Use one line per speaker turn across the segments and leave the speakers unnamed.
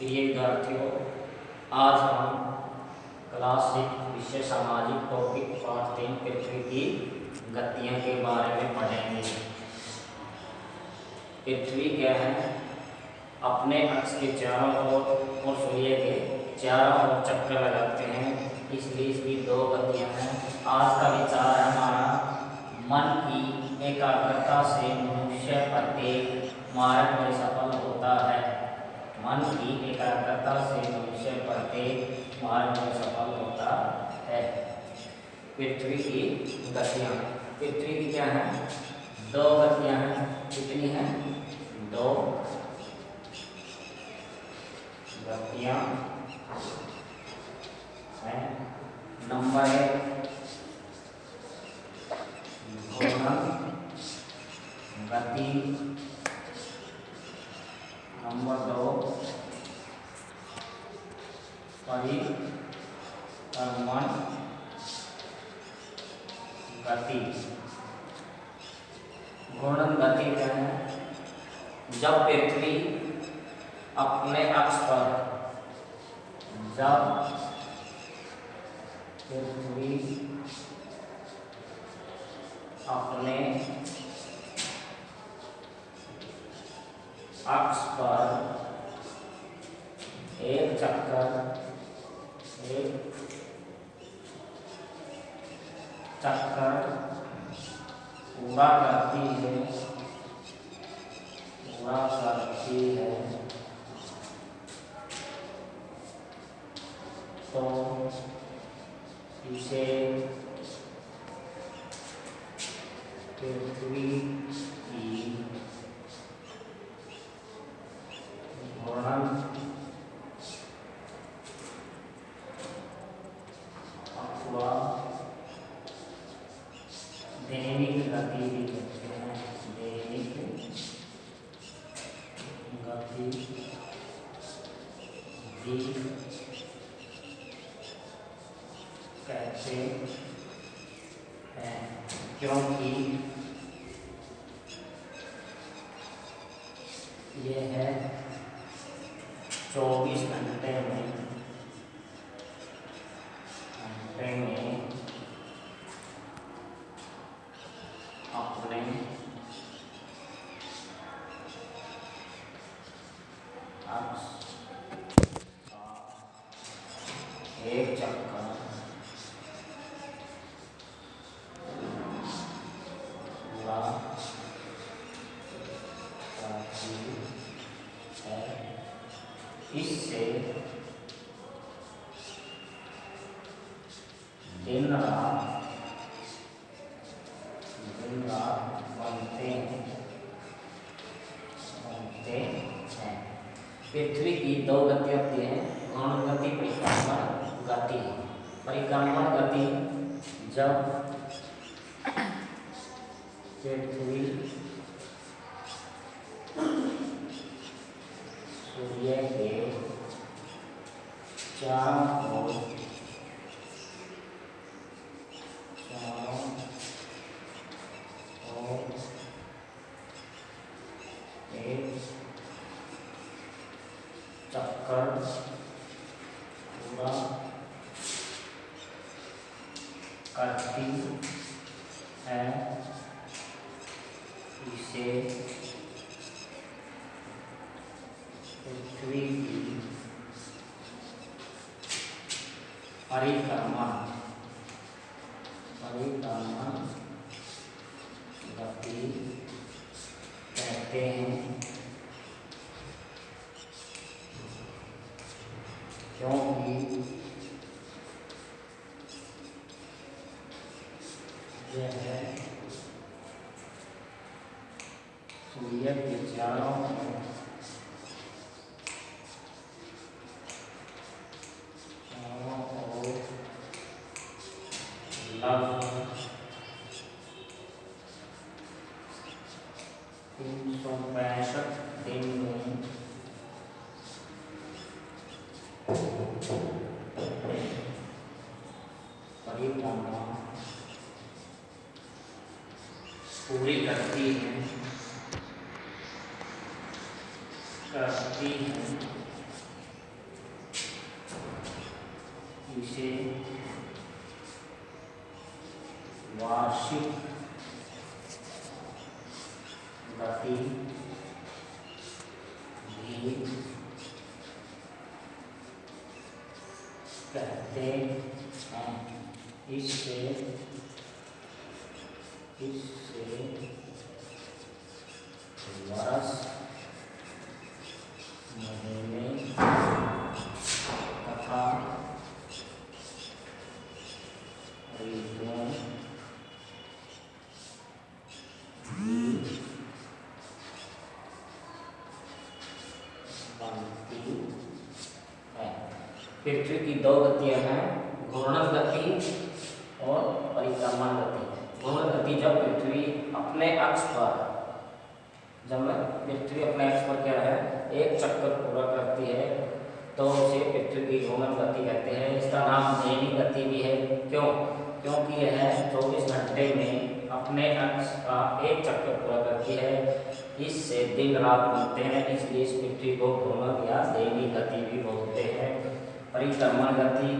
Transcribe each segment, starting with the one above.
प्रिय विद्यार्थियों, आज हम क्लास 6 विषय सामाजिक टॉपिक पाठ 3 पृथ्वी की गतियों के बारे में पढ़ेंगे। पृथ्वी क्या है? अपने अक्ष के चारों ओर और सूर्य के चारों ओर चक्कर लगाते हैं, इसलिए इसकी दो गतियां हैं। आज का विचार है हमारा, मन की एकाग्रता से मनुष्य प्रत्येक मार्ग में सफल होता है। मन की एकाग्रता से मनुष्य प्रत्येक मार्ग में सफल होता है। पृथ्वी की गतियां, पृथ्वी की क्या है? दो गतियां हैं। कितनी हैं? दो गतियां हैं। नंबर 1 घूर्णन गति, नंबर 2 परिक्रमण गति। घूर्णन गति क्या है? जब पृथ्वी अपने अक्ष पर अपने अक्ष पर एक चक्कर पूरा करती है तो इसे पृथ्वी की घूर्णन अथवा दैनिक गति भी कहते हैं। दैनिक गति भी कहते हैं, क्योंकि ये है 24 घंटे में अपने अक्ष का एक चक्कर पूरा करती है। इससे दिन रात बनते हैं। पृथ्वी की दो गति होती है, घूर्णन गति, परिक्रमण गति। परिक्रमण गति जब पृथ्वी सूर्य के चारों ओर एक चक्कर पूरा करती है, इसे पृथ्वी की परिक्रमण गति कहते हैं, क्योंकि यह सूर्य के चारों ओर लगभग 365 दिन में परिक्रमा पूरी करती है। इसे वार्षिक गति भी कहते हैं। इससे वर्ष, महीने तथा ऋतुओं भी बनती है। पृथ्वी की दो गतियां हैं, घूर्णन गति और परिक्रमण गति। घूर्णन गति जब पृथ्वी अपने अक्ष पर क्या है, एक चक्कर पूरा करती है तो उसे पृथ्वी की घूर्णन गति कहते हैं। इसका नाम दैनिक गति भी है। क्योंकि यह 24 घंटे में अपने अक्ष का एक चक्कर पूरा करती है। इससे दिन रात बनते हैं, इसलिए इस पृथ्वी को घूर्णन या दैनिक गति भी बोलते हैं। परिक्रमण गति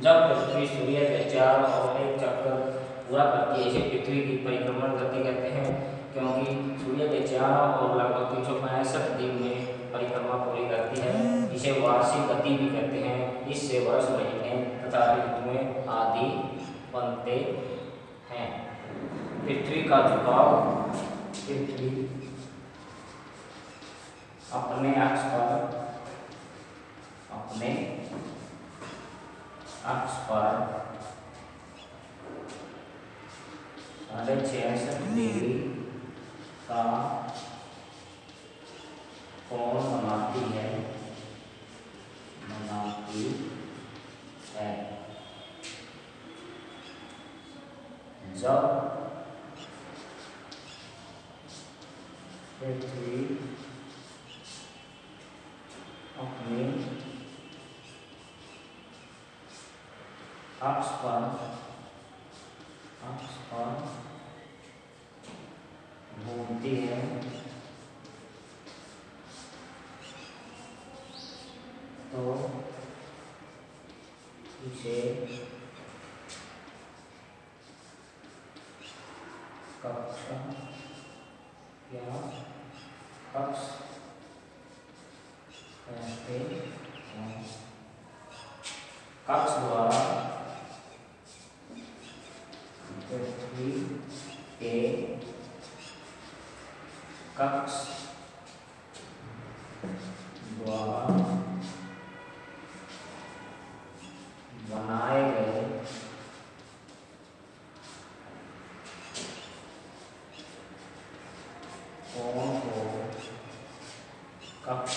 जब पृथ्वी सूर्य के चारों ओर एक चक्कर पूरा करती है, इसे पृथ्वी की परिक्रमण गति कहते हैं। क्योंकि सूर्य के चारों ओर लगभग 365 दिन में परिक्रमा पूरी करती है। इसे वार्षिक गति भी कहते हैं। इससे वर्ष, महीने तथा ऋतुएं आदि बनते हैं। पृथ्वी का झुकाव, पृथ्वी अपने अक्ष पर 66.5 डिग्री का कोण बनाती है। जब पृथ्वी अपने अक्ष पर घूमती है तो इसे कक्ष या कक्ष कहते हैं। कक्ष द्वारा पृथ्वी के कक्ष द्वारा बनाए गए कोण को कक्ष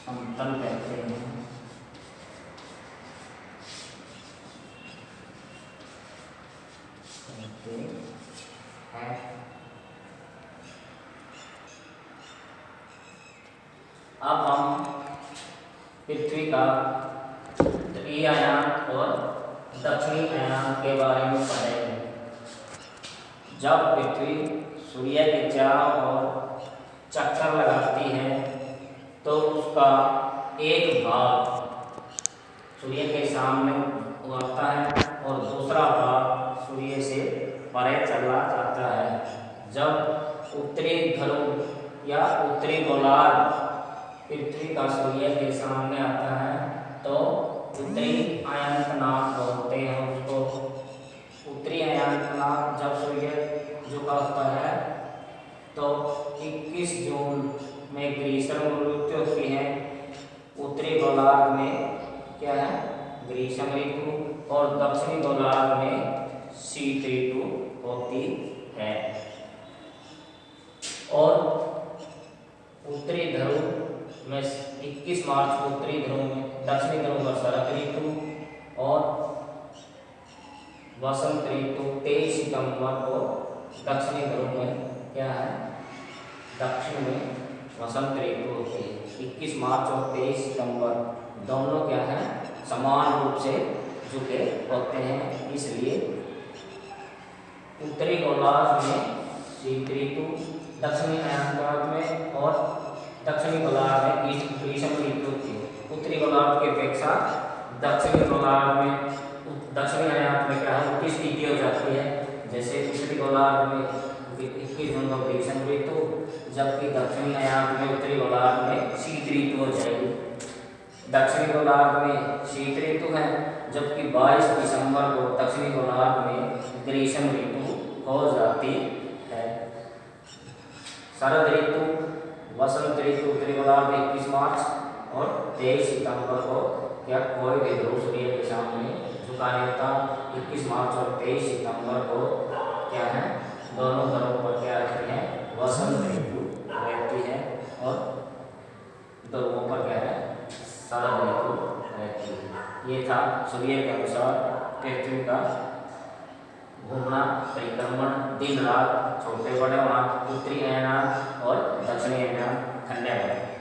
समतल कहते हैं। अब हम पृथ्वी का ध्रुवीय आयाम और दक्षिणी आयाम के बारे में पढ़ेंगे। जब पृथ्वी सूर्य के चारों ओर चक्कर लगाती है तो उसका एक भाग सूर्य के सामने उड़ता है और दूसरा भाग सूर्य से परे चला जाता है। जब उत्तरी ध्रुव या उत्तरी गोलार्ध पृथ्वी का सूर्य के सामने आता है तो उत्तरी अयननाथ बोलते हैं उसको। उत्तरी अयननाथ जब सूर्य झुका होता है तो 21 जून में ग्रीष्म ऋतु होती है। उत्तरी गोलार्ध में क्या है, ग्रीष्म ऋतु, और दक्षिणी गोलार्ध में शीत ऋतु होती है। और उत्तरी ध्रुव में 21 मार्च को उत्तरी ध्रुव में, दक्षिणी ध्रुव पर शरद ऋतु और वसंत ऋतु 23 सितंबर को दक्षिणी ध्रुव में क्या है, दक्षिण में वसंत ऋतु होती है। 21 मार्च और 23 सितंबर दोनों क्या है, समान रूप से झुके होते हैं। इसलिए उत्तरी गोलार्ध में शीत ऋतु, दक्षिणी अयननाथ में और दक्षिणी गोलार्ध में ग्रीष्म ऋतु होती है। ऐसा दक्षिणी गोलार्ध में, दक्षिणी अयात में क्या है उल्टी स्थिति हो जाती है। जैसे उत्तरी गोलार्ध में 21 जून को ग्रीष्म ऋतु, जबकि दक्षिणी अयात में उत्तरी गोलार्ध में शीत ऋतु हो जाएगी। दक्षिणी गोलार्ध में शीत ऋतु है, जबकि 22 दिसंबर को दक्षिणी गोलार्ध में ग्रीष्म ऋतु हो जाती है। शरद ऋतु, वसंत ऋतु उत्तरी गोलार्ध में 21 मार्च और 23 सितंबर को क्या कोई भी ध्रुव सूर्य के सामने झुका नहीं होता। 21 मार्च और 23 सितंबर को क्या है दोनों तरफ पर क्या रहती है वसंत ऋतु रहती है और ध्रुवों पर क्या है शरद ऋतु रहती है। ये था सूर्य के अनुसार पृथ्वी का घूमना परिक्रमण, दिन रात, छोटे बड़े वहाँ उत्तरी अयनात और दक्षिणी अयनात। धन्यवाद।